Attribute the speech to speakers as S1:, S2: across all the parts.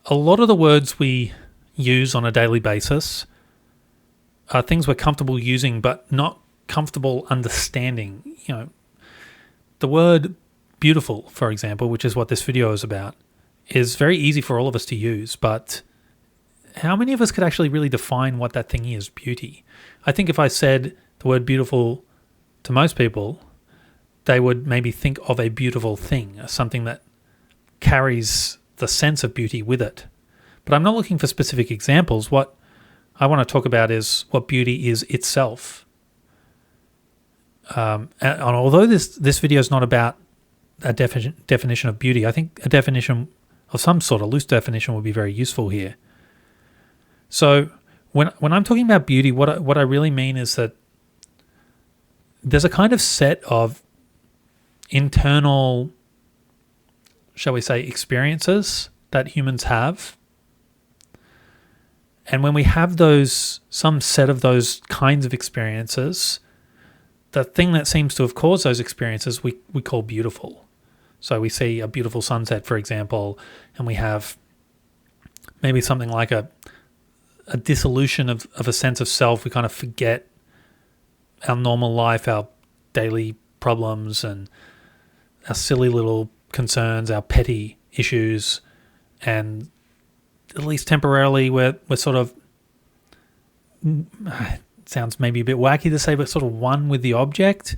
S1: a lot of the words we use on a daily basis are things we're comfortable using but not comfortable understanding. The word beautiful, for example, which is what this video is about, is very easy for all of us to use, but how many of us could actually really define what that thing is, beauty? I think if I said the word beautiful to most people, they would maybe think of a beautiful thing, something that carries the sense of beauty with it. But I'm not looking for specific examples. What I want to talk about is what beauty is itself. And although this video is not about a definition of beauty, I think a definition of some sort, a loose definition, would be very useful here. So when I'm talking about beauty, what I really mean is that there's a kind of set of internal, shall we say, experiences that humans have. And when we have some set of those kinds of experiences, the thing that seems to have caused those experiences we call beautiful. So we see a beautiful sunset, for example, and we have maybe something like a dissolution of a sense of self. We kind of forget our normal life, our daily problems and our silly little concerns, our petty issues, and at least temporarily we're sort of, sounds maybe a bit wacky to say, but sort of one with the object.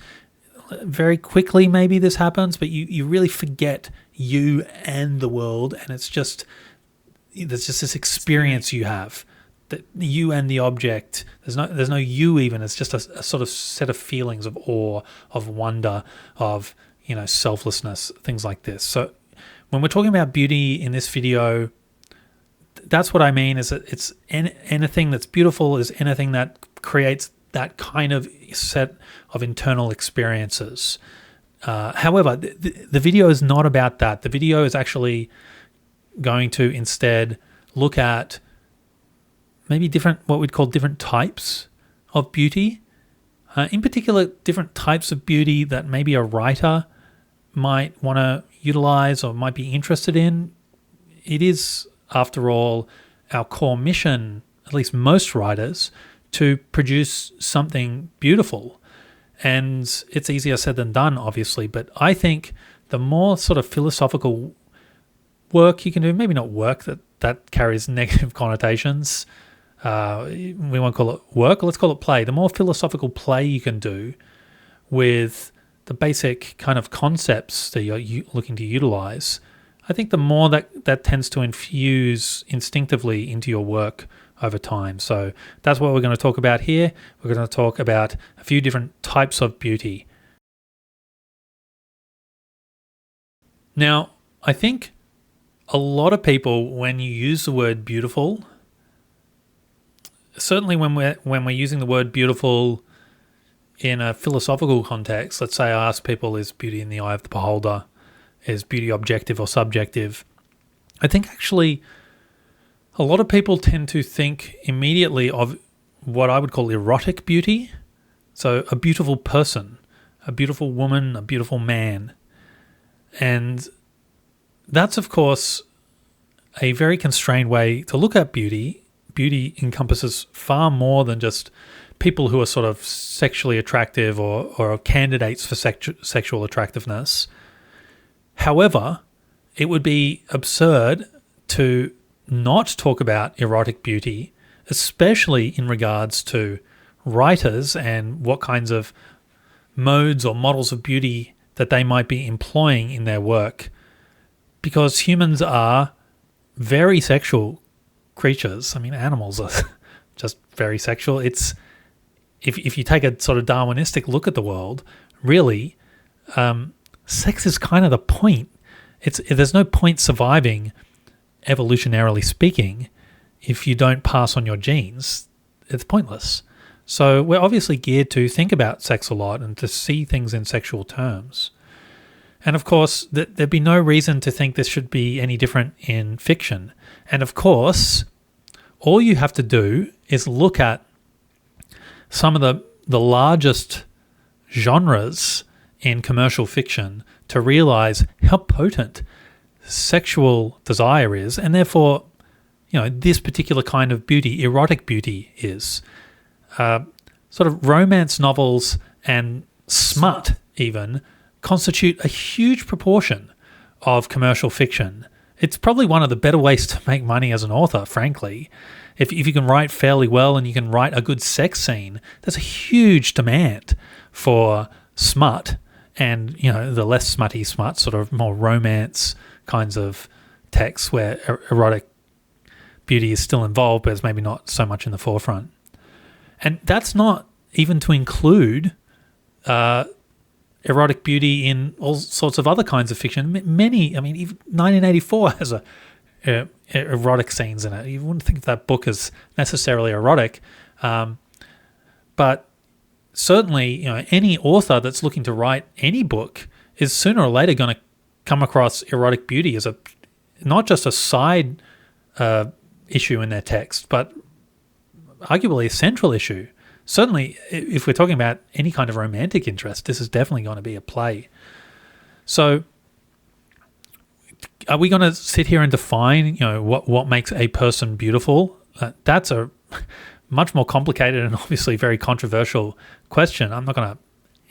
S1: Very quickly maybe this happens, but you really forget you and the world, and there's just this experience you have, that you and the object, there's no you even, it's just a sort of set of feelings of awe, of wonder, of selflessness, things like this. So when we're talking about beauty in this video, that's what I mean, is that it's anything that's beautiful is anything that creates that kind of set of internal experiences. However, the video is not about that. The video is actually going to instead look at maybe what we'd call different types of beauty. In particular, different types of beauty that maybe a writer might want to utilize or might be interested in. It is, after all, our core mission, at least most writers, to produce something beautiful. And it's easier said than done, obviously, but I think the more sort of philosophical work you can do, maybe not work, that carries negative connotations, we won't call it work, let's call it play. The more philosophical play you can do with the basic kind of concepts that you're looking to utilize, I think the more that tends to infuse instinctively into your work over time. So that's what we're going to talk about here. We're going to talk about a few different types of beauty. Now, I think a lot of people, when you use the word beautiful, certainly when we're using the word beautiful in a philosophical context, let's say I ask people, is beauty in the eye of the beholder? Is beauty objective or subjective? I think actually a lot of people tend to think immediately of what I would call erotic beauty. So a beautiful person, a beautiful woman, a beautiful man. And that's, of course, a very constrained way to look at beauty. Beauty encompasses far more than just people who are sort of sexually attractive or candidates for sexual attractiveness. However, it would be absurd to not talk about erotic beauty, especially in regards to writers and what kinds of modes or models of beauty that they might be employing in their work, because humans are very sexual creatures. I mean, animals are just very sexual. It's if you take a sort of Darwinistic look at the world, really, sex is kind of the point. There's no point surviving, evolutionarily speaking, if you don't pass on your genes. It's pointless. So we're obviously geared to think about sex a lot and to see things in sexual terms. And of course, there'd be no reason to think this should be any different in fiction. And of course, all you have to do is look at some of the largest genres in commercial fiction to realize how potent sexual desire is, and therefore this particular kind of beauty, erotic beauty, is. Sort of romance novels and smut even constitute a huge proportion of commercial fiction. It's probably one of the better ways to make money as an author, frankly. If you can write fairly well and you can write a good sex scene, there's a huge demand for smut and, the less smutty smut, sort of more romance kinds of texts where erotic beauty is still involved, but it's maybe not so much in the forefront. And that's not even to include erotic beauty in all sorts of other kinds of fiction. Many, even 1984 has erotic scenes in it. You wouldn't think that book is necessarily erotic, but certainly, any author that's looking to write any book is sooner or later going to come across erotic beauty as not just a side issue in their text, but arguably a central issue. Certainly, if we're talking about any kind of romantic interest, this is definitely going to be a play. So, are we going to sit here and define, what makes a person beautiful? That's a much more complicated and obviously very controversial question. I'm not going to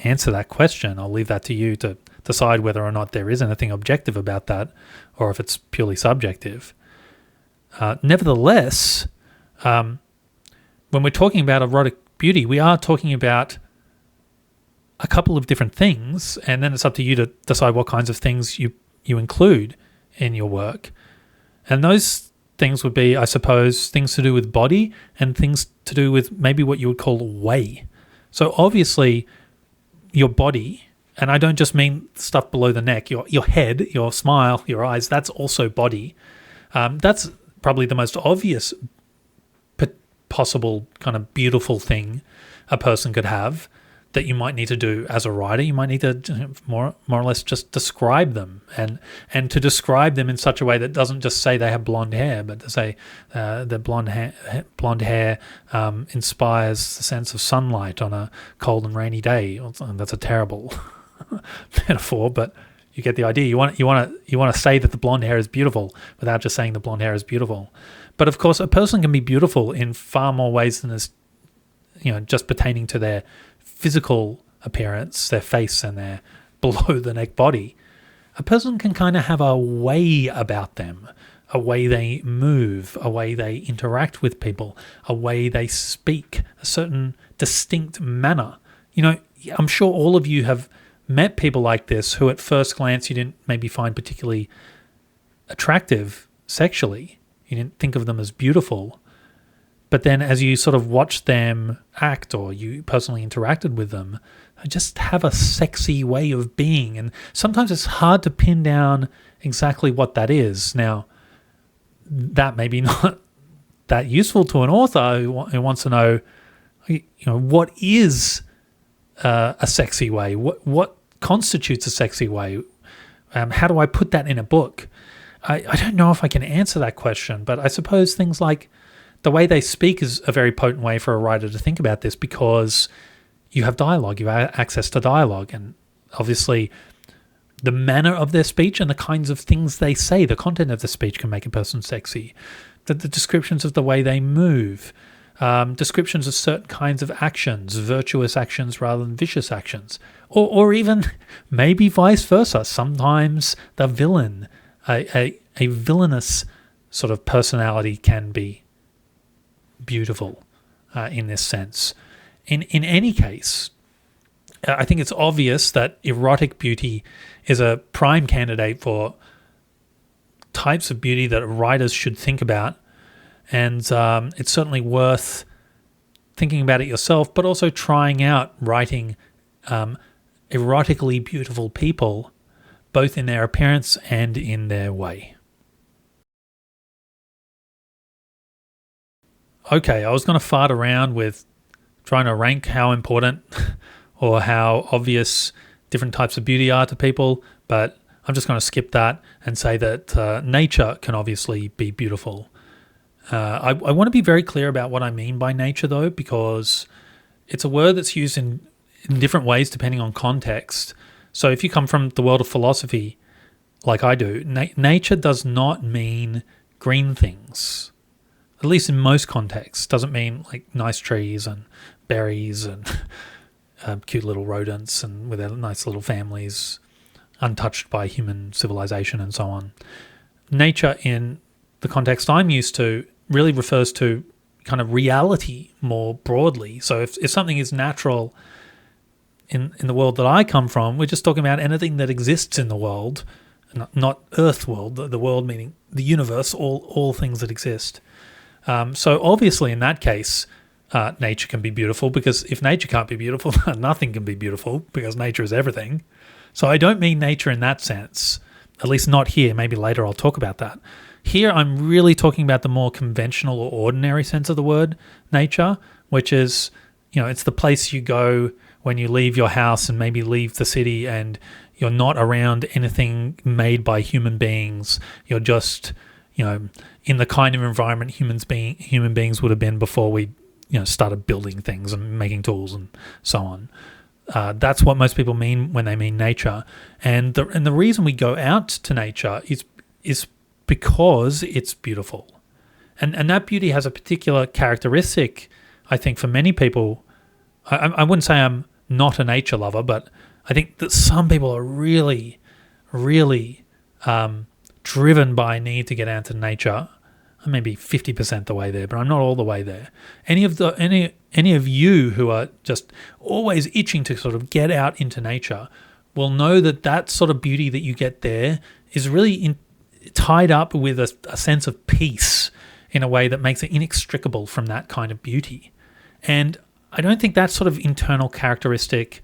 S1: answer that question. I'll leave that to you to decide whether or not there is anything objective about that, or if it's purely subjective. Nevertheless, when we're talking about erotic beauty, we are talking about a couple of different things, and then it's up to you to decide what kinds of things you include in your work. And those things would be, I suppose, things to do with body and things to do with maybe what you would call way. So obviously your body, and I don't just mean stuff below the neck, your head, your smile, your eyes, that's also body. That's probably the most obvious possible kind of beautiful thing a person could have that you might need to do as a writer. You might need to more or less just describe them, and to describe them in such a way that doesn't just say they have blonde hair, but to say the blonde hair inspires the sense of sunlight on a cold and rainy day. That's a terrible metaphor, but you get the idea. You want to say that the blonde hair is beautiful without just saying the blonde hair is beautiful. But of course, a person can be beautiful in far more ways than is, just pertaining to their physical appearance, their face and their below the neck body. A person can kind of have a way about them, a way they move, a way they interact with people, a way they speak, a certain distinct manner. I'm sure all of you have met people like this who at first glance you didn't maybe find particularly attractive sexually. You didn't think of them as beautiful. But then as you sort of watch them act, or you personally interacted with them, they just have a sexy way of being. And sometimes it's hard to pin down exactly what that is. Now, that may be not that useful to an author who wants to know, what is a sexy way? What constitutes a sexy way? How do I put that in a book? I don't know if I can answer that question, but I suppose things like the way they speak is a very potent way for a writer to think about this, because you have dialogue, you have access to dialogue, and obviously the manner of their speech and the kinds of things they say, the content of the speech can make a person sexy. The descriptions of the way they move, descriptions of certain kinds of actions, virtuous actions rather than vicious actions, or even maybe vice versa. Sometimes the villain, a villainous sort of personality can be beautiful in this sense. In any case, I think it's obvious that erotic beauty is a prime candidate for types of beauty that writers should think about, and it's certainly worth thinking about it yourself, but also trying out writing erotically beautiful people, both in their appearance and in their way. Okay, I was going to fart around with trying to rank how important or how obvious different types of beauty are to people, but I'm just going to skip that and say that nature can obviously be beautiful. I want to be very clear about what I mean by nature, though, because it's a word that's used in different ways depending on context. So if you come from the world of philosophy, like I do, nature does not mean green things. at least in most contexts. Doesn't mean like nice trees and berries and cute little rodents and with their nice little families, untouched by human civilization and so on. Nature in the context I'm used to really refers to kind of reality more broadly. So if something is natural in the world that I come from, we're just talking about anything that exists in the world, not Earth world, the world meaning the universe, all things that exist. So obviously in that case, nature can be beautiful, because if nature can't be beautiful, nothing can be beautiful, because nature is everything. So I don't mean nature in that sense, at least not here. Maybe later I'll talk about that. Here I'm really talking about the more conventional or ordinary sense of the word nature, which is, it's the place you go when you leave your house and maybe leave the city, and you're not around anything made by human beings. You're just, in the kind of environment human beings would have been before we, started building things and making tools and so on. That's what most people mean when they mean nature. And the reason we go out to nature is because it's beautiful. And that beauty has a particular characteristic, I think, for many people. I wouldn't say I'm not a nature lover, but I think that some people are really, really driven by a need to get out to nature. I may be 50% the way there, but I'm not all the way there. Any of you who are just always itching to sort of get out into nature will know that sort of beauty that you get there is really tied up with a sense of peace in a way that makes it inextricable from that kind of beauty. And I don't think that sort of internal characteristic,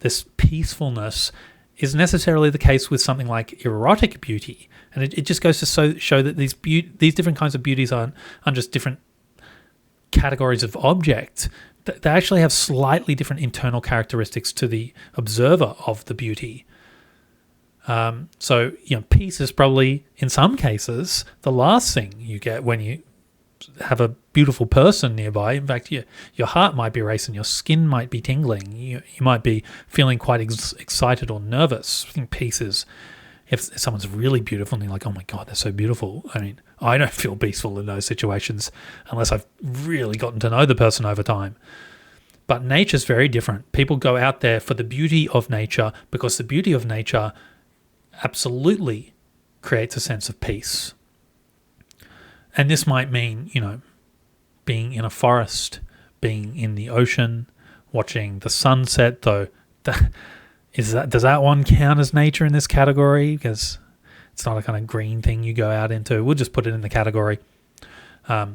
S1: this peacefulness, is necessarily the case with something like erotic beauty. And it just goes to show that these different kinds of beauties aren't just different categories of object. They actually have slightly different internal characteristics to the observer of the beauty. So peace is probably, in some cases, the last thing you get when you have a beautiful person nearby. In fact, your heart might be racing, your skin might be tingling, you might be feeling quite excited or nervous. I think peace is, if someone's really beautiful and you're like, oh my God, they're so beautiful. I mean, I don't feel peaceful in those situations unless I've really gotten to know the person over time. But nature's very different. People go out there for the beauty of nature, because the beauty of nature absolutely creates a sense of peace. And this might mean, being in a forest, being in the ocean, watching the sunset, though does that one count as nature in this category? Because it's not a kind of green thing you go out into. We'll just put it in the category. I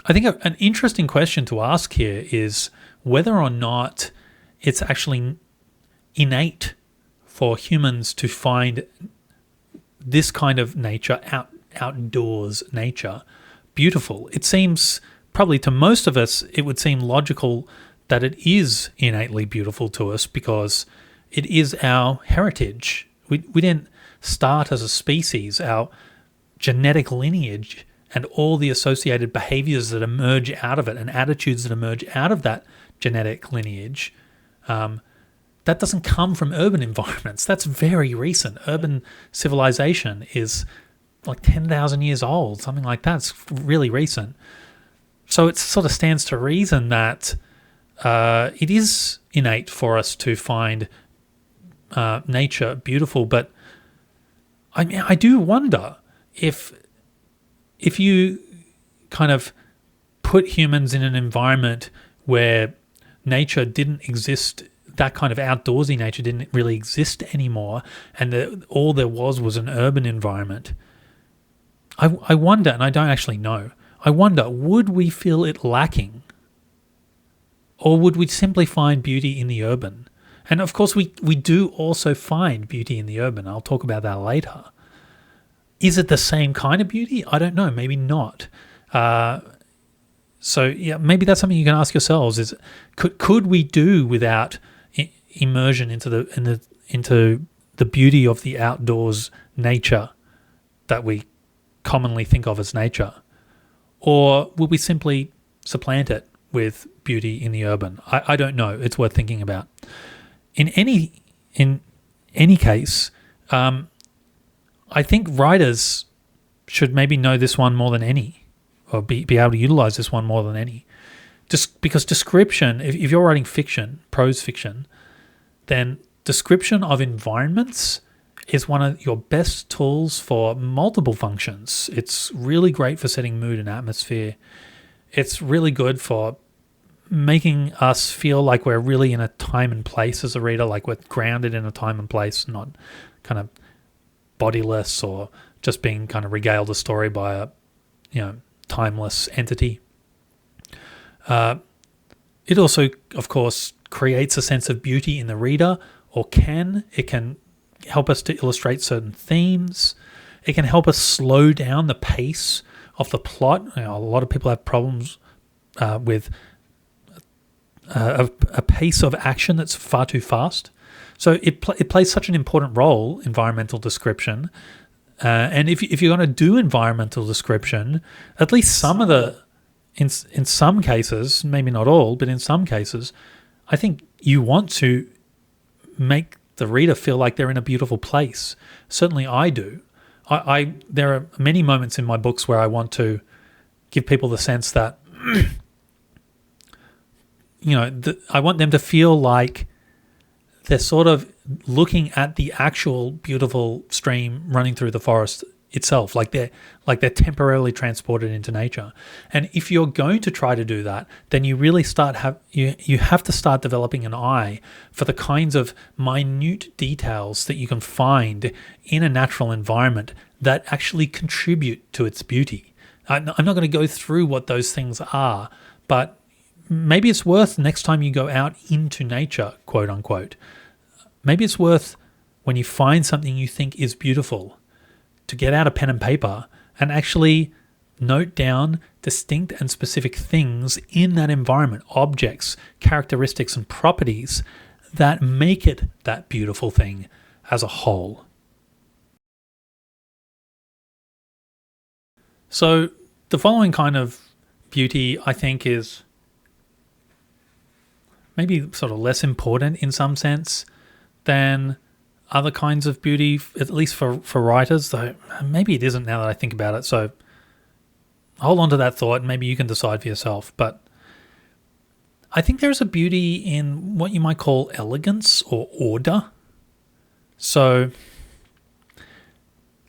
S1: think an interesting question to ask here is whether or not it's actually innate for humans to find this kind of nature, outdoors nature, beautiful. It seems, probably to most of us, it would seem logical that it is innately beautiful to us, because it is our heritage. We didn't start as a species. Our genetic lineage and all the associated behaviors that emerge out of it and attitudes that emerge out of that genetic lineage, that doesn't come from urban environments. That's very recent. Urban civilization is like 10,000 years old, something like that. It's really recent. So it sort of stands to reason that it is innate for us to find nature beautiful. But I mean, I do wonder if you kind of put humans in an environment where nature didn't exist, that kind of outdoorsy nature didn't really exist anymore, and all there was an urban environment, I wonder, and I don't actually know, I wonder, would we feel it lacking? Or would we simply find beauty in the urban? And of course, we do also find beauty in the urban. I'll talk about that later. Is it the same kind of beauty? I don't know. Maybe not. So yeah, maybe that's something you can ask yourselves: is could we do without immersion into the beauty of the outdoors nature that we commonly think of as nature, or will we simply supplant it with beauty in the urban? I don't know. It's worth thinking about. In any case, I think writers should maybe know this one more than any. or be able to utilize this one more than any. Just because description, if you're writing fiction, prose fiction, then description of environments is one of your best tools for multiple functions. It's really great for setting mood and atmosphere. It's really good for making us feel like we're really in a time and place as a reader, like we're grounded in a time and place, not kind of bodiless or just being kind of regaled a story by a timeless entity. It also, of course, creates a sense of beauty in the reader, or it can help us to illustrate certain themes. It can help us slow down the pace of the plot. A lot of people have problems with a pace of action that's far too fast. So it plays such an important role, environmental description. And if you're going to do environmental description, at least some of the, in some cases, maybe not all, but in some cases, I think you want to make the reader feel like they're in a beautiful place. Certainly I do. There are many moments in my books where I want to give people the sense that, I want them to feel like they're sort of looking at the actual beautiful stream running through the forest itself, like they're temporarily transported into nature. And if you're going to try to do that, then you really you have to start developing an eye for the kinds of minute details that you can find in a natural environment that actually contribute to its beauty. I'm not going to go through what those things are, but maybe it's worth next time you go out into nature, quote unquote, maybe it's worth, when you find something you think is beautiful, to get out a pen and paper and actually note down distinct and specific things in that environment, objects, characteristics, and properties that make it that beautiful thing as a whole. So the following kind of beauty, I think, is maybe sort of less important in some sense than other kinds of beauty, at least for writers, though maybe it isn't now that I think about it. So hold on to that thought and maybe you can decide for yourself. But I think there is a beauty in what you might call elegance or order. So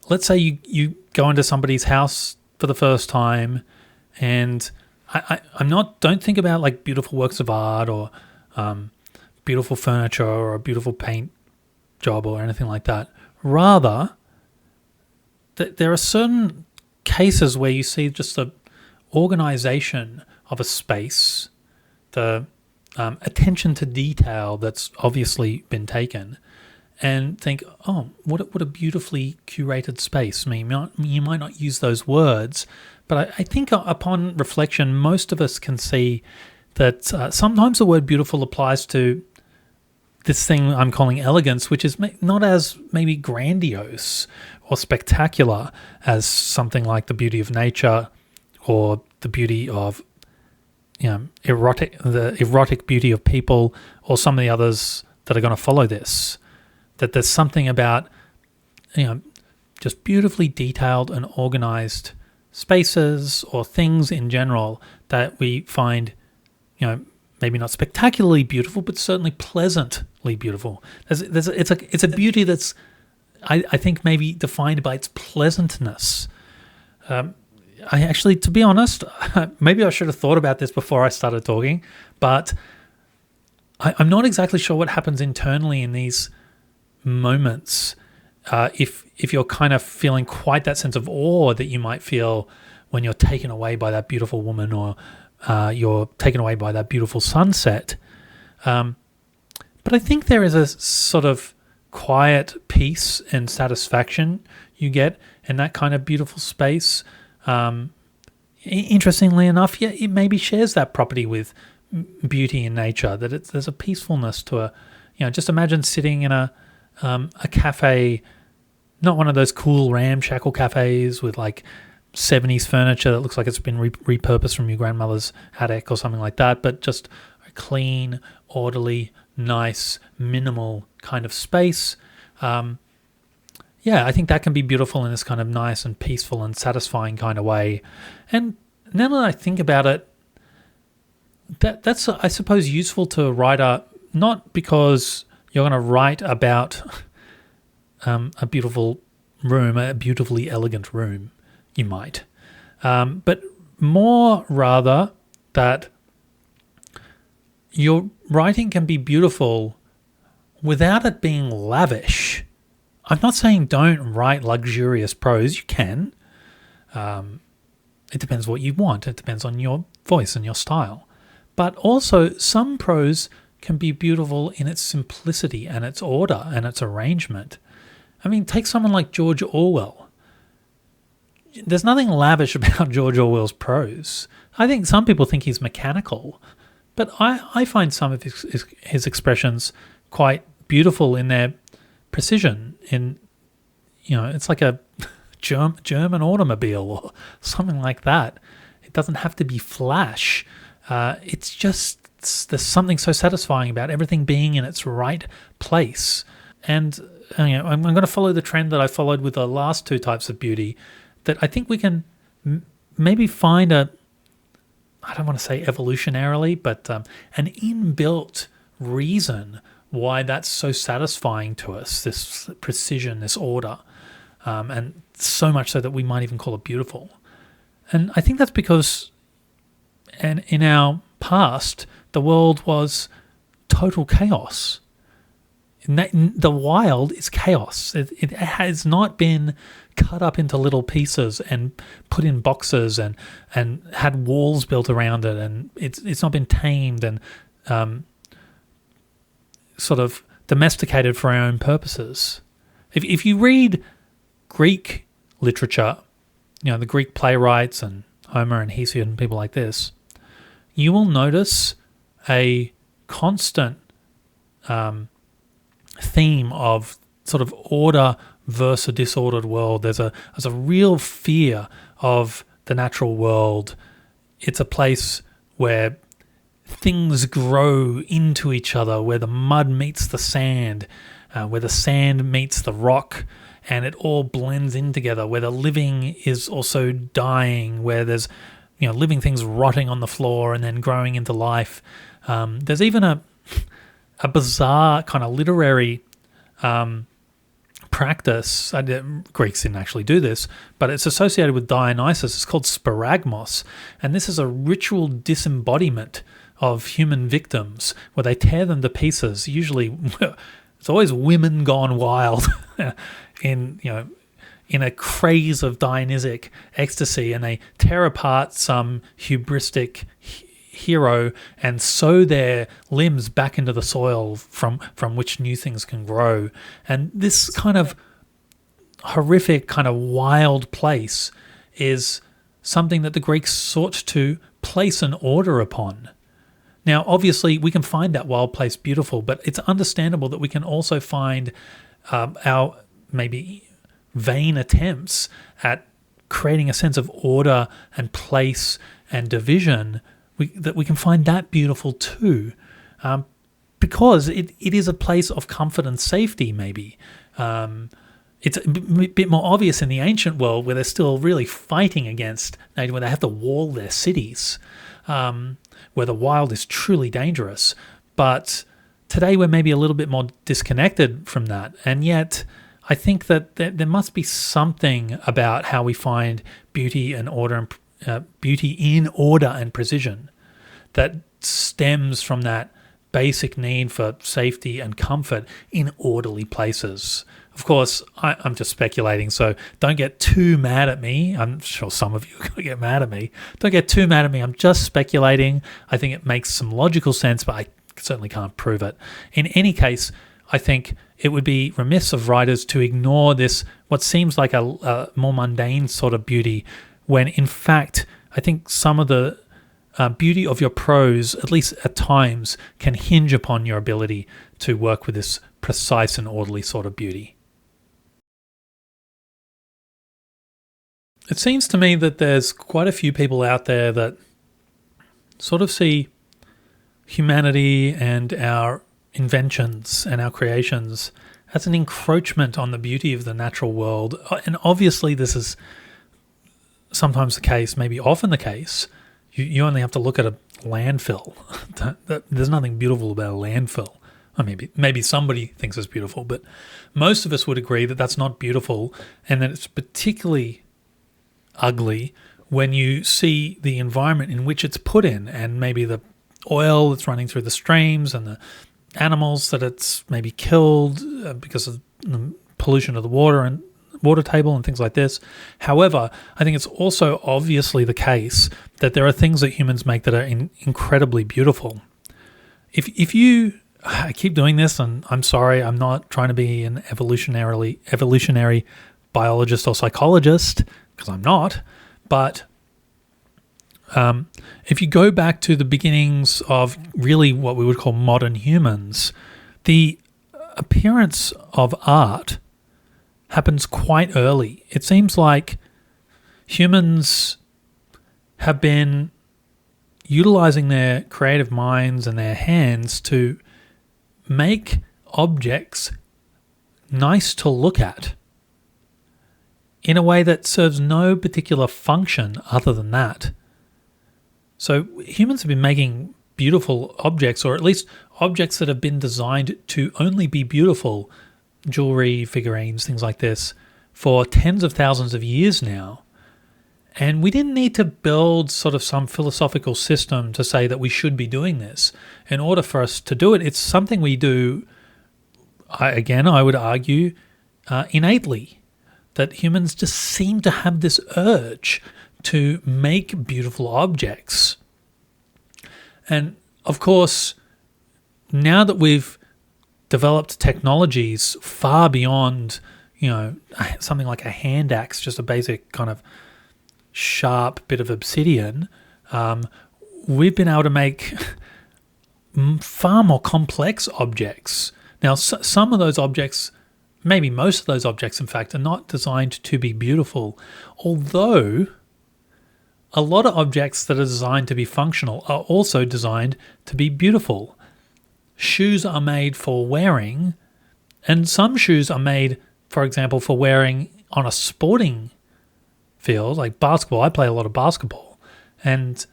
S1: let's say you go into somebody's house for the first time, and don't think about like beautiful works of art or beautiful furniture or a beautiful paint job or anything like that. Rather, there are certain cases where you see just the organization of a space, the attention to detail that's obviously been taken, and think, oh, what a beautifully curated space. I mean, you might not use those words, but I think upon reflection, most of us can see that sometimes the word beautiful applies to this thing I'm calling elegance, which is not as maybe grandiose or spectacular as something like the beauty of nature or the beauty of the erotic beauty of people, or some of the others that are going to follow this. That there's something about just beautifully detailed and organized spaces or things in general that we find maybe not spectacularly beautiful, but certainly pleasantly beautiful. It's a beauty that's, I think, maybe defined by its pleasantness. I actually, to be honest, maybe I should have thought about this before I started talking, but I'm not exactly sure what happens internally in these moments. If you're kind of feeling quite that sense of awe that you might feel when you're taken away by that beautiful woman, or you're taken away by that beautiful sunset. But I think there is a sort of quiet peace and satisfaction you get in that kind of beautiful space. Interestingly enough, it maybe shares that property with beauty in nature, that there's a peacefulness to just imagine sitting in a cafe, not one of those cool ramshackle cafes with like 70s furniture that looks like it's been repurposed from your grandmother's attic or something like that, but just a clean, orderly, nice, minimal kind of space. I think that can be beautiful in this kind of nice and peaceful and satisfying kind of way. And now that I think about it, that's I suppose useful to a writer, not because you're going to write about a beautiful room, a beautifully elegant room, you might, but more rather that your writing can be beautiful without it being lavish. I'm not saying don't write luxurious prose. You can. It depends what you want. It depends on your voice and your style. But also, some prose can be beautiful in its simplicity and its order and its arrangement. I mean, take someone like George Orwell. There's nothing lavish about George Orwell's prose. I think some people think he's mechanical, but I find some of his expressions quite beautiful in their precision. It's like a German automobile or something like that. It doesn't have to be flash. It's just, there's something so satisfying about everything being in its right place. And I'm going to follow the trend that I followed with the last two types of beauty, that I think we can maybe find I don't want to say evolutionarily, but an inbuilt reason why that's so satisfying to us, this precision, this order, and so much so that we might even call it beautiful. And I think that's because in our past, the world was total chaos. The wild is chaos. It has not been cut up into little pieces and put in boxes and had walls built around it, and it's not been tamed and sort of domesticated for our own purposes. If you read Greek literature, the Greek playwrights and Homer and Hesiod and people like this, you will notice a constant theme of sort of order versus a disordered world. There's a real fear of the natural world. It's a place where things grow into each other, where the mud meets the sand, where the sand meets the rock, and it all blends in together, where the living is also dying, where there's living things rotting on the floor and then growing into life. There's even a bizarre kind of literary practice. Greeks didn't actually do this, but it's associated with Dionysus. It's called sparagmos, and this is a ritual disembodiment of human victims where they tear them to pieces. Usually, it's always women gone wild in a craze of Dionysic ecstasy, and they tear apart some hubristic hero and sow their limbs back into the soil from which new things can grow. And this kind of horrific, kind of wild place is something that the Greeks sought to place an order upon. Now, obviously, we can find that wild place beautiful, but it's understandable that we can also find our maybe vain attempts at creating a sense of order and place and division, that we can find that beautiful too, because it is a place of comfort and safety maybe. It's a bit more obvious in the ancient world where they're still really fighting against, where they have to wall their cities, where the wild is truly dangerous. But today we're maybe a little bit more disconnected from that, and yet I think that there must be something about how we find beauty and order and beauty in order and precision that stems from that basic need for safety and comfort in orderly places. Of course, I'm just speculating, so don't get too mad at me. I'm sure some of you are going to get mad at me. Don't get too mad at me. I'm just speculating. I think it makes some logical sense, but I certainly can't prove it. In any case, I think it would be remiss of writers to ignore this, what seems like a more mundane sort of beauty, when in fact, I think some of the beauty of your prose, at least at times, can hinge upon your ability to work with this precise and orderly sort of beauty. It seems to me that there's quite a few people out there that sort of see humanity and our inventions and our creations as an encroachment on the beauty of the natural world. And obviously this is sometimes the case, maybe often the case, you only have to look at a landfill. There's nothing beautiful about a landfill. Or maybe somebody thinks it's beautiful, but most of us would agree that that's not beautiful, and that it's particularly ugly when you see the environment in which it's put in, and maybe the oil that's running through the streams and the animals that it's maybe killed because of the pollution of the water and water table and things like this. However, I think it's also obviously the case that there are things that humans make that are incredibly beautiful. If you, I keep doing this, and I'm sorry, I'm not trying to be an evolutionary biologist or psychologist, because I'm not, but if you go back to the beginnings of really what we would call modern humans, the appearance of art happens quite early. It seems like humans have been utilizing their creative minds and their hands to make objects nice to look at in a way that serves no particular function other than that. So humans have been making beautiful objects, or at least objects that have been designed to only be beautiful, jewelry, figurines, things like this, for tens of thousands of years now. And we didn't need to build sort of some philosophical system to say that we should be doing this. In order for us to do it, it's something we do, I would argue, innately, that humans just seem to have this urge to make beautiful objects. And of course, now that we've developed technologies far beyond, something like a hand axe, just a basic kind of sharp bit of obsidian, we've been able to make far more complex objects. Now, some of those objects, maybe most of those objects, in fact, are not designed to be beautiful, although a lot of objects that are designed to be functional are also designed to be beautiful. Shoes are made for wearing, and some shoes are made, for example, for wearing on a sporting field, like basketball. I play a lot of basketball, and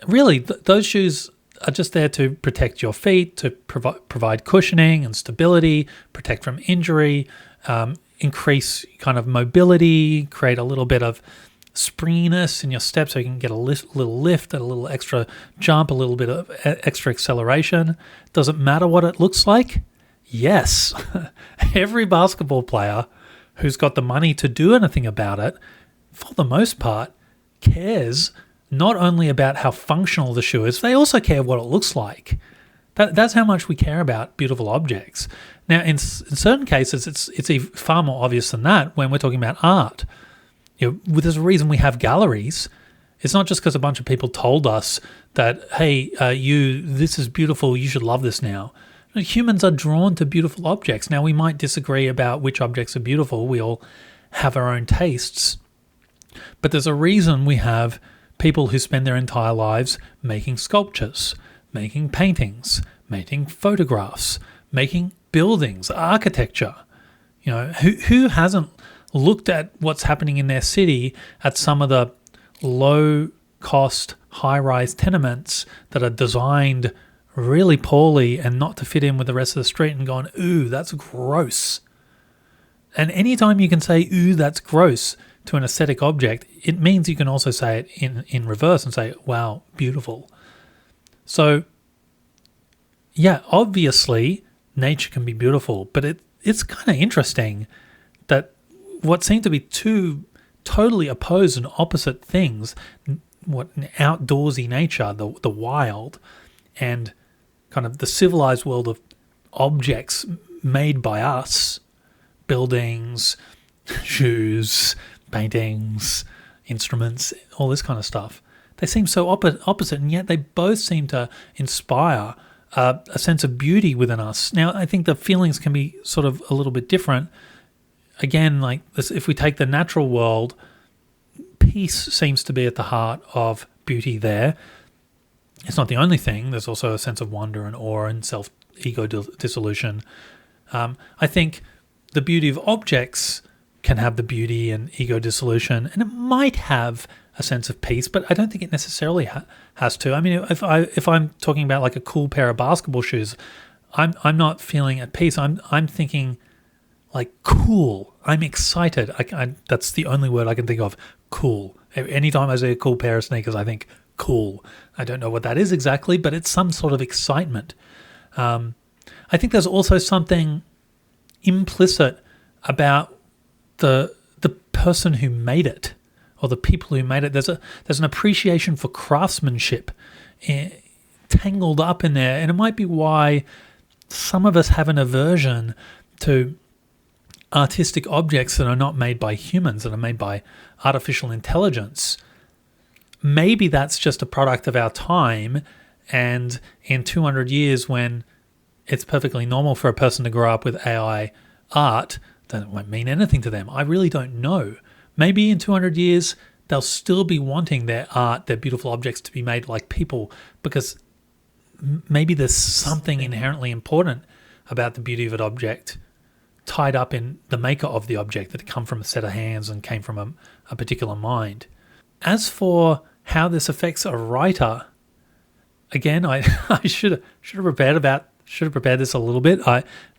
S1: really those shoes are just there to protect your feet, to provide cushioning and stability, protect from injury, increase kind of mobility, create a little bit of springiness in your step so you can get a little lift, a little extra jump, a little bit of extra acceleration. Does it matter what it looks like? Yes. Every basketball player who's got the money to do anything about it, for the most part, cares not only about how functional the shoe is, they also care what it looks like. That's how much we care about beautiful objects. Now, in certain cases, it's far more obvious than that when we're talking about art. There's a reason we have galleries. It's not just because a bunch of people told us that, hey, this is beautiful, you should love this now. Humans are drawn to beautiful objects. Now, we might disagree about which objects are beautiful. We all have our own tastes. But there's a reason we have people who spend their entire lives making sculptures, making paintings, making photographs, making buildings, architecture. Who hasn't looked at what's happening in their city at some of the low-cost, high-rise tenements that are designed really poorly and not to fit in with the rest of the street and gone, ooh, that's gross. And anytime you can say, ooh, that's gross to an aesthetic object, it means you can also say it in reverse and say, wow, beautiful. So, yeah, obviously, nature can be beautiful, but it's kind of interesting that what seem to be two totally opposed and opposite things, what an outdoorsy nature, the wild, and kind of the civilized world of objects made by us, buildings, shoes, paintings, instruments, all this kind of stuff. They seem so opposite, and yet they both seem to inspire a sense of beauty within us. Now, I think the feelings can be sort of a little bit different. Again, like this, if we take the natural world, peace seems to be at the heart of beauty there. It's not the only thing. There's also a sense of wonder and awe and self-ego dissolution. I think the beauty of objects can have the beauty and ego dissolution, and it might have a sense of peace, but I don't think it necessarily has to. I mean, if I'm talking about like a cool pair of basketball shoes, I'm not feeling at peace. I'm thinking like cool. I'm excited. That's the only word I can think of. Cool. Anytime I see a cool pair of sneakers, I think cool. I don't know what that is exactly, but it's some sort of excitement. I think there's also something implicit about the person who made it, or the people who made it. There's an appreciation for craftsmanship tangled up in there, and it might be why some of us have an aversion to artistic objects that are not made by humans, that are made by artificial intelligence. Maybe that's just a product of our time, and in 200 years, when it's perfectly normal for a person to grow up with AI art, then it won't mean anything to them. I really don't know. Maybe in 200 years, they'll still be wanting their art, their beautiful objects to be made like people, because maybe there's something inherently important about the beauty of an object tied up in the maker of the object, that it come from a set of hands and came from a particular mind. As for how this affects a writer, again, I should have prepared this a little bit.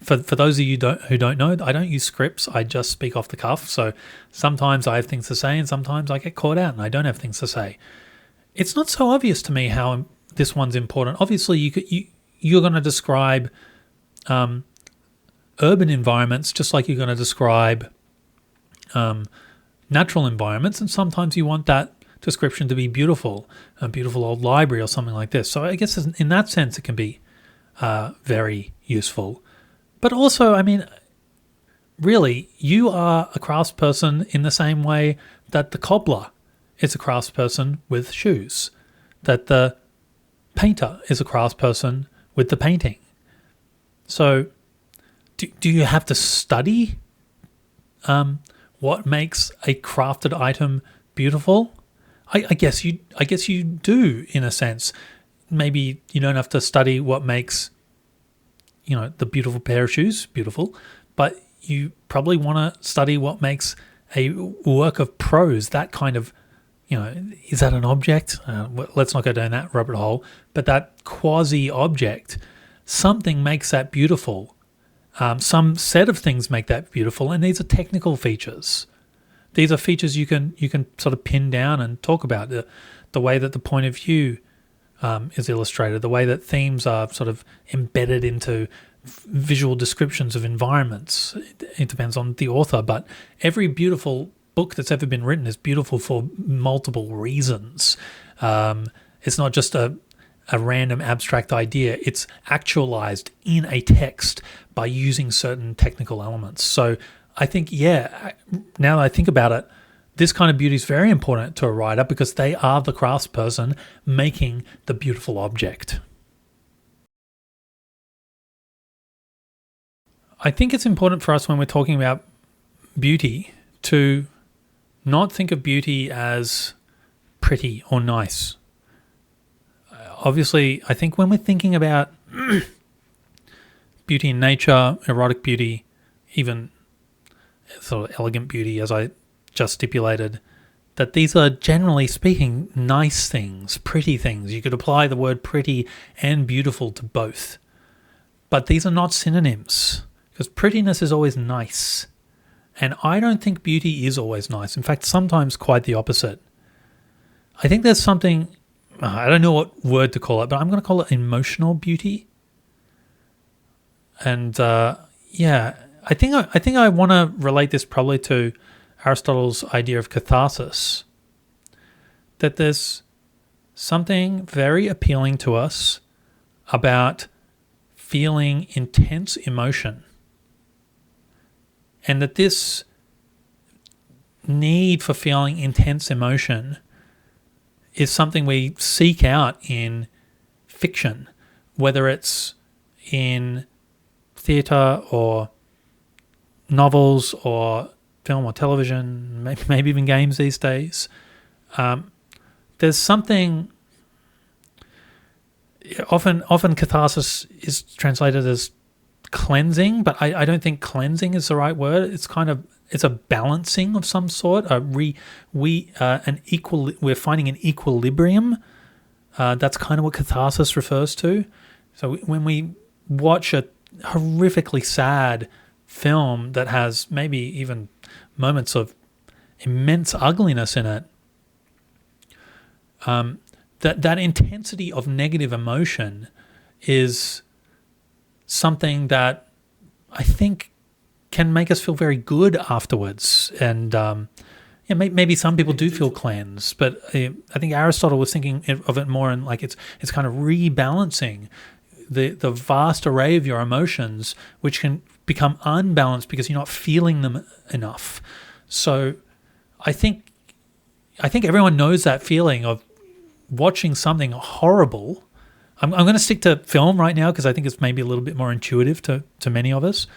S1: For those of you who don't know, I don't use scripts. I just speak off the cuff. So sometimes I have things to say, and sometimes I get caught out and I don't have things to say. It's not so obvious to me how this one's important. Obviously, you're going to describe urban environments just like you're going to describe natural environments, and sometimes you want that description to be beautiful, a beautiful old library or something like this. So I guess in that sense it can be very useful. But also, I mean, really, you are a craftsperson in the same way that the cobbler is a craftsperson with shoes, that the painter is a craftsperson with the painting. So do you have to study what makes a crafted item beautiful? I guess you do, in a sense. Maybe you don't have to study what makes, the beautiful pair of shoes beautiful, but you probably want to study what makes a work of prose, that kind of, is that an object? Let's not go down that rabbit hole, but that quasi-object, something makes that beautiful. Some set of things make that beautiful, and these are technical features. These are features you can sort of pin down and talk about. The way that the point of view is illustrated, the way that themes are sort of embedded into visual descriptions of environments. It depends on the author, but every beautiful book that's ever been written is beautiful for multiple reasons. It's not just a random abstract idea. It's actualized in a text by using certain technical elements. So I think, now that I think about it, this kind of beauty is very important to a writer because they are the craftsperson making the beautiful object. I think it's important for us when we're talking about beauty to not think of beauty as pretty or nice. Obviously, I think when we're thinking about beauty in nature, erotic beauty, even sort of elegant beauty, as I just stipulated, that these are generally speaking nice things, pretty things. You could apply the word pretty and beautiful to both. But these are not synonyms, because prettiness is always nice. And I don't think beauty is always nice. In fact, sometimes quite the opposite. I think there's something, I don't know what word to call it, but I'm going to call it emotional beauty. And I think I want to relate this probably to Aristotle's idea of catharsis, that there's something very appealing to us about feeling intense emotion, and that this need for feeling intense emotion is something we seek out in fiction, whether it's in theatre or novels or film or television, maybe even games these days. There's something, often catharsis is translated as cleansing, but I don't think cleansing is the right word. It's kind of it's a balancing of some sort. We're finding an equilibrium. That's kind of what catharsis refers to. So when we watch a horrifically sad film that has maybe even moments of immense ugliness in it, that intensity of negative emotion is something that I think can make us feel very good afterwards. And maybe some people do feel cleansed, but I think Aristotle was thinking of it more in like it's kind of rebalancing the vast array of your emotions, which can become unbalanced because you're not feeling them enough. So I think everyone knows that feeling of watching something horrible. I'm going to stick to film right now because I think it's maybe a little bit more intuitive to many of us.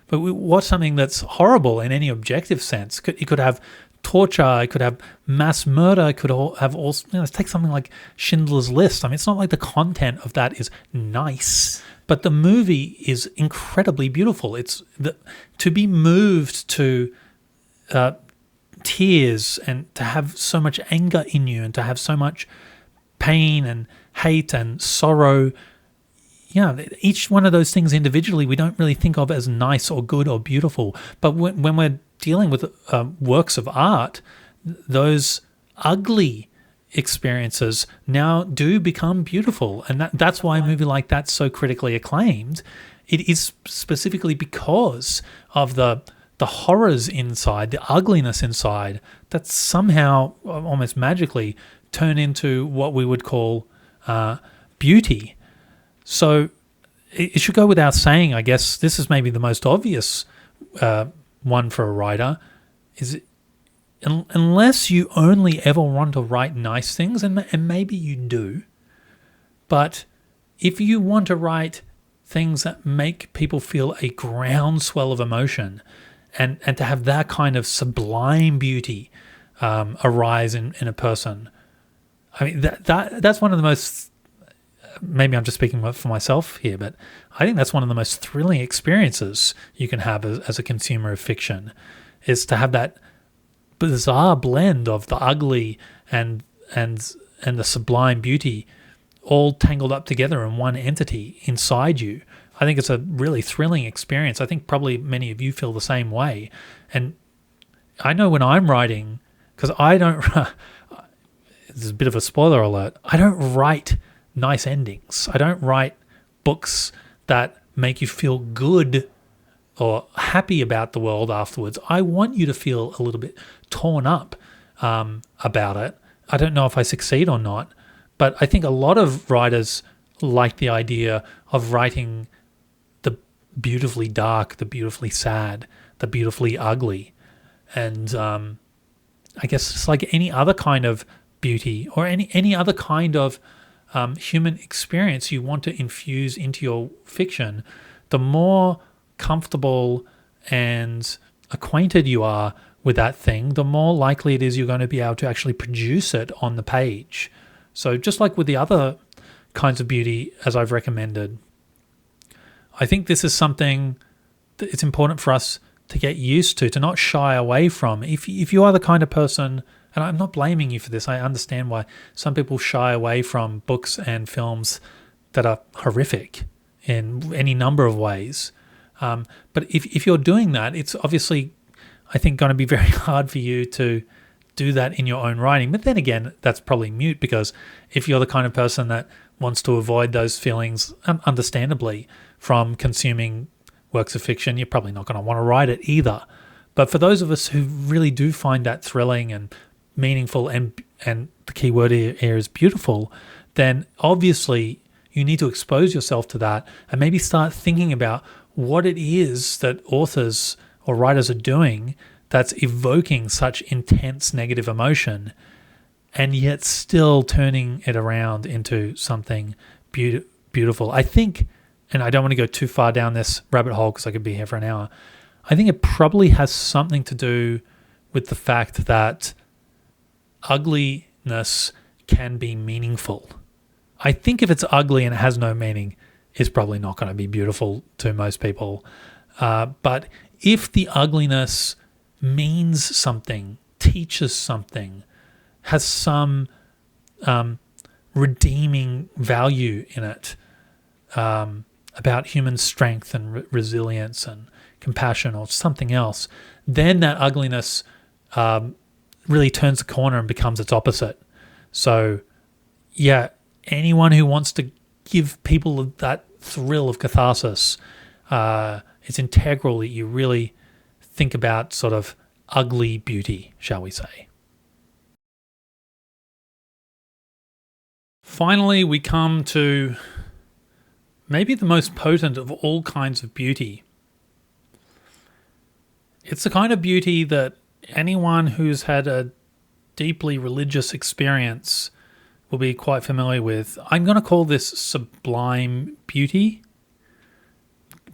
S1: But we watch something that's horrible in any objective sense. It could have torture, it could have mass murder, it could have all. Let's take something like Schindler's List. I mean, it's not like the content of that is nice, but the movie is incredibly beautiful. To be moved to tears and to have so much anger in you and to have so much pain and hate and sorrow. Each one of those things individually we don't really think of as nice or good or beautiful. But when we're dealing with works of art, those ugly experiences now do become beautiful. And that's why a movie like that's so critically acclaimed. It is specifically because of the horrors inside, the ugliness inside, that somehow almost magically turn into what we would call beauty. So it should go without saying, I guess, this is maybe the most obvious one for a writer, is unless you only ever want to write nice things, and maybe you do, but if you want to write things that make people feel a groundswell of emotion and to have that kind of sublime beauty arise in a person, I mean, that's one of the most, maybe I'm just speaking for myself here, but I think that's one of the most thrilling experiences you can have as a consumer of fiction, is to have that bizarre blend of the ugly and the sublime beauty all tangled up together in one entity inside you. I think it's a really thrilling experience. I think probably many of you feel the same way. And I know when I'm writing, because I don't, this is a bit of a spoiler alert, I don't write nice endings. I don't write books that make you feel good or happy about the world afterwards. I want you to feel a little bit torn up about it. I don't know if I succeed or not, but I think a lot of writers like the idea of writing the beautifully dark, the beautifully sad, the beautifully ugly. And I guess it's like any other kind of beauty or any other kind of human experience you want to infuse into your fiction, the more comfortable and acquainted you are with that thing, the more likely it is you're going to be able to actually produce it on the page. So just like with the other kinds of beauty, as I've recommended, I think this is something that it's important for us to get used to not shy away from. If you are the kind of person, and I'm not blaming you for this, I understand why some people shy away from books and films that are horrific in any number of ways. But if you're doing that, it's obviously, I think, going to be very hard for you to do that in your own writing. But then again, that's probably moot, because if you're the kind of person that wants to avoid those feelings, understandably, from consuming works of fiction, you're probably not going to want to write it either. But for those of us who really do find that thrilling and meaningful and the key word here is beautiful, then obviously you need to expose yourself to that and maybe start thinking about what it is that authors or writers are doing that's evoking such intense negative emotion and yet still turning it around into something beautiful. I think, and I don't want to go too far down this rabbit hole because I could be here for an hour, I think it probably has something to do with the fact that ugliness can be meaningful. I think if it's ugly and it has no meaning, it's probably not going to be beautiful to most people. But if the ugliness means something, teaches something, has some redeeming value in it, about human strength and resilience and compassion or something else, then that ugliness really turns the corner and becomes its opposite. So, yeah, anyone who wants to give people that thrill of catharsis, it's integral that you really think about sort of ugly beauty, shall we say. Finally, we come to maybe the most potent of all kinds of beauty. It's the kind of beauty that anyone who's had a deeply religious experience will be quite familiar with. I'm going to call this sublime beauty,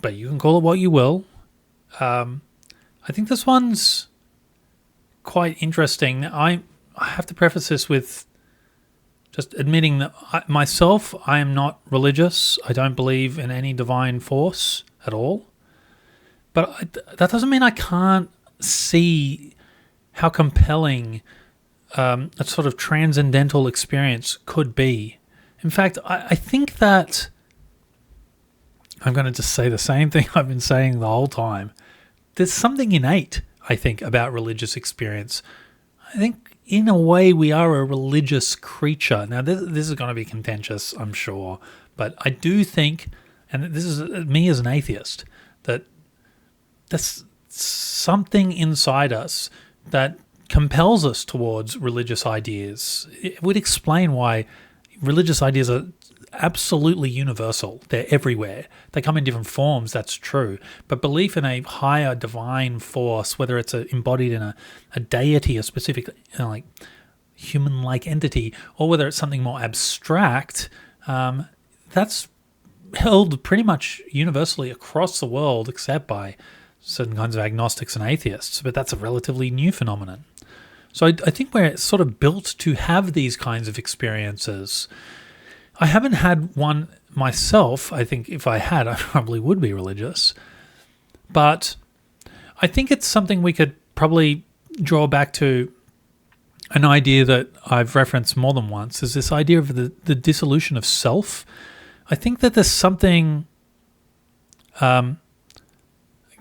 S1: but you can call it what you will. I think this one's quite interesting. I have to preface this with just admitting that I am not religious. I don't believe in any divine force at all. But that doesn't mean I can't see how compelling a sort of transcendental experience could be. In fact, I think that I'm going to just say the same thing I've been saying the whole time. There's something innate, I think, about religious experience. I think in a way we are a religious creature. Now, this is going to be contentious, I'm sure, but I do think, and this is me as an atheist, that there's something inside us that compels us towards religious ideas. It would explain why religious ideas are absolutely universal. They're everywhere. They come in different forms, that's true. But belief in a higher divine force, whether it's embodied in a deity, a specific like human-like entity, or whether it's something more abstract, that's held pretty much universally across the world, except by certain kinds of agnostics and atheists. But that's a relatively new phenomenon. So I think we're sort of built to have these kinds of experiences. I haven't had one myself. I think if I had, I probably would be religious. But I think it's something we could probably draw back to an idea that I've referenced more than once, is this idea of the dissolution of self. I think that there's something kind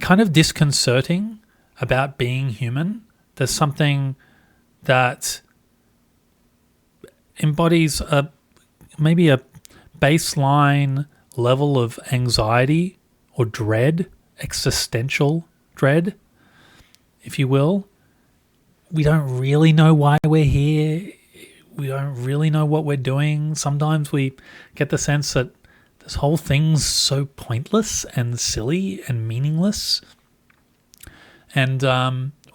S1: of disconcerting about being human. There's something that embodies maybe a baseline level of anxiety or dread, existential dread, if you will. We don't really know why we're here. We don't really know what we're doing. Sometimes we get the sense that this whole thing's so pointless and silly and meaningless. And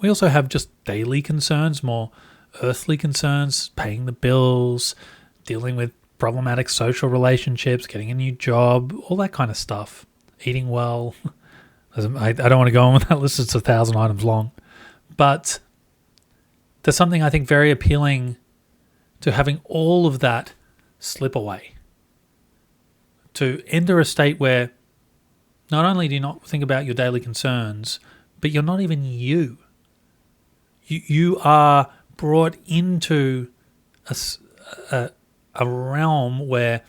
S1: we also have just daily concerns, more earthly concerns, paying the bills, dealing with problematic social relationships, getting a new job, all that kind of stuff. Eating well. I don't want to go on with that list. It's 1,000 items long. But there's something I think very appealing to having all of that slip away. To enter a state where not only do you not think about your daily concerns, but you're not even you. You are brought into a realm where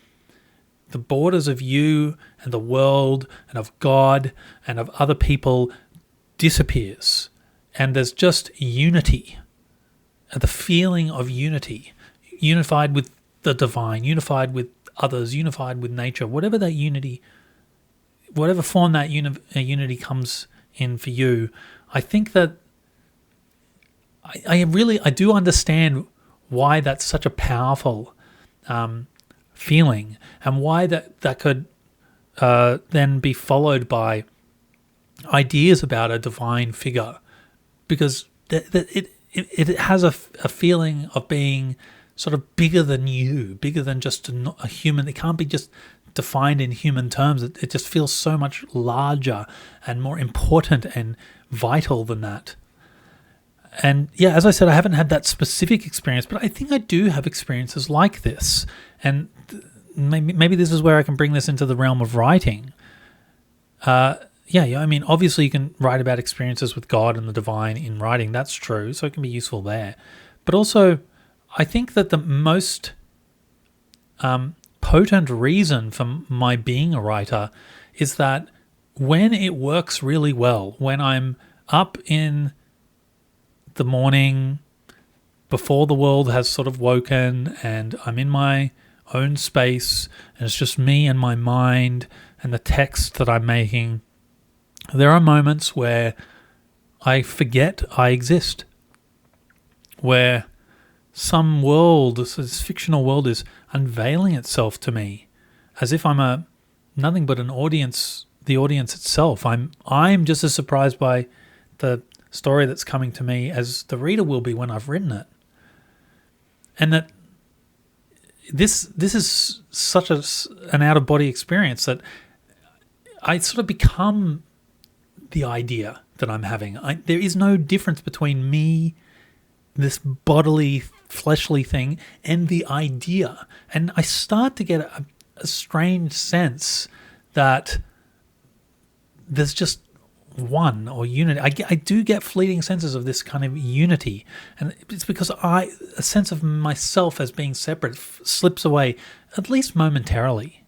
S1: the borders of you and the world and of God and of other people disappears. And there's just unity. The feeling of unity. Unified with the divine, unified with others, unified with nature, whatever that unity, whatever form that unity comes in for you. I think that I do understand why that's such a powerful feeling, and why that could then be followed by ideas about a divine figure, because it has a feeling of being sort of bigger than you, bigger than just a human. It can't be just defined in human terms. It just feels so much larger and more important and vital than that. And yeah, as I said, I haven't had that specific experience, but I think I do have experiences like this. And maybe this is where I can bring this into the realm of writing. yeah, I mean, obviously you can write about experiences with God and the divine in writing. That's true. So it can be useful there. But also, I think that the most potent reason for my being a writer is that when it works really well, when I'm up in the morning before the world has sort of woken and I'm in my own space and it's just me and my mind and the text that I'm making, there are moments where I forget I exist, where some world, this fictional world, is unveiling itself to me as if I'm nothing but an audience, the audience itself. I'm just as surprised by the story that's coming to me as the reader will be when I've written it. And that this is such an out-of-body experience that I sort of become the idea that I'm having. There is no difference between me, this bodily, fleshly thing, and the idea. And I start to get a strange sense that there's just one or unity. I do get fleeting senses of this kind of unity, and it's because a sense of myself as being separate slips away, at least momentarily.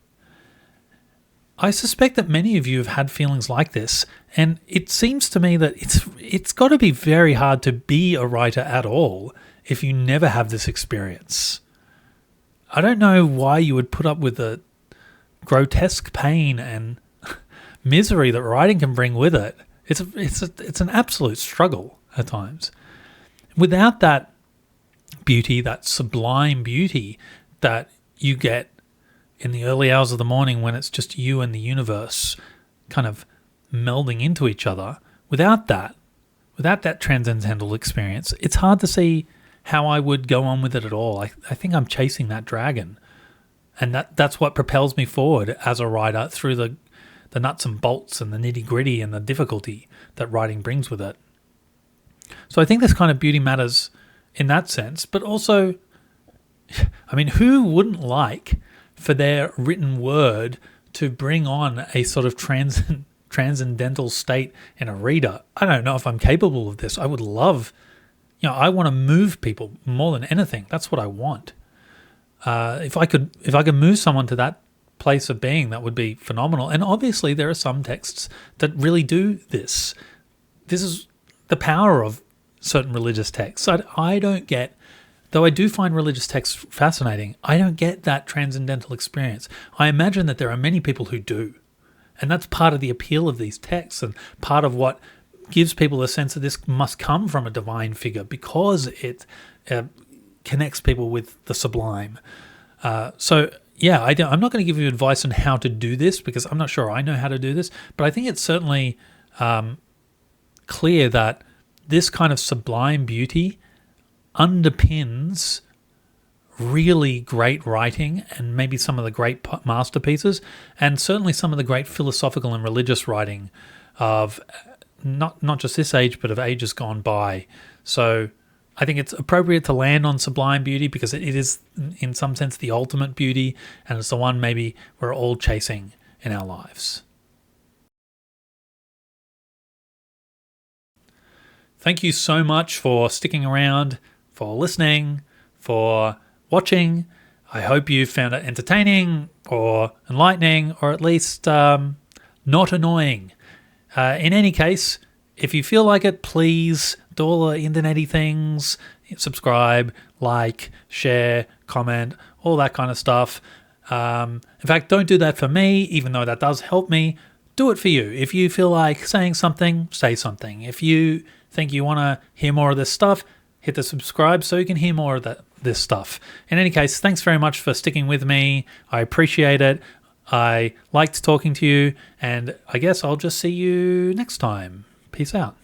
S1: I suspect that many of you have had feelings like this, and it seems to me that it's got to be very hard to be a writer at all if you never have this experience. I don't know why you would put up with the grotesque pain and misery that writing can bring with it. It's an absolute struggle at times. Without that beauty, that sublime beauty that you get in the early hours of the morning when it's just you and the universe kind of melding into each other, without that transcendental experience, it's hard to see how I would go on with it at all. I think I'm chasing that dragon, and that's what propels me forward as a writer through the nuts and bolts and the nitty-gritty and the difficulty that writing brings with it. So I think this kind of beauty matters in that sense, but also, I mean, who wouldn't like for their written word to bring on a sort of transcendental state in a reader? I don't know if I'm capable of this. I would love, I want to move people more than anything. That's what I want. If I could move someone to that place of being, that would be phenomenal. And obviously there are some texts that really do this. This is the power of certain religious texts. I don't get, though I do find religious texts fascinating, I don't get that transcendental experience. I imagine that there are many people who do. And that's part of the appeal of these texts and part of what gives people a sense that this must come from a divine figure because it connects people with the sublime. Yeah, I'm not going to give you advice on how to do this because I'm not sure I know how to do this, but I think it's certainly clear that this kind of sublime beauty underpins really great writing and maybe some of the great masterpieces and certainly some of the great philosophical and religious writing of not just this age but of ages gone by. So I think it's appropriate to land on sublime beauty because it is, in some sense, the ultimate beauty, and it's the one maybe we're all chasing in our lives. Thank you so much for sticking around, for listening, for watching. I hope you found it entertaining or enlightening or at least not annoying. In any case, if you feel like it, please do all the internet-y things, subscribe, like, share, comment, all that kind of stuff. In fact, don't do that for me, even though that does help me. Do it for you. If you feel like saying something, say something. If you think you want to hear more of this stuff, hit the subscribe so you can hear more of this stuff. In any case, thanks very much for sticking with me. I appreciate it. I liked talking to you, and I guess I'll just see you next time. Peace out.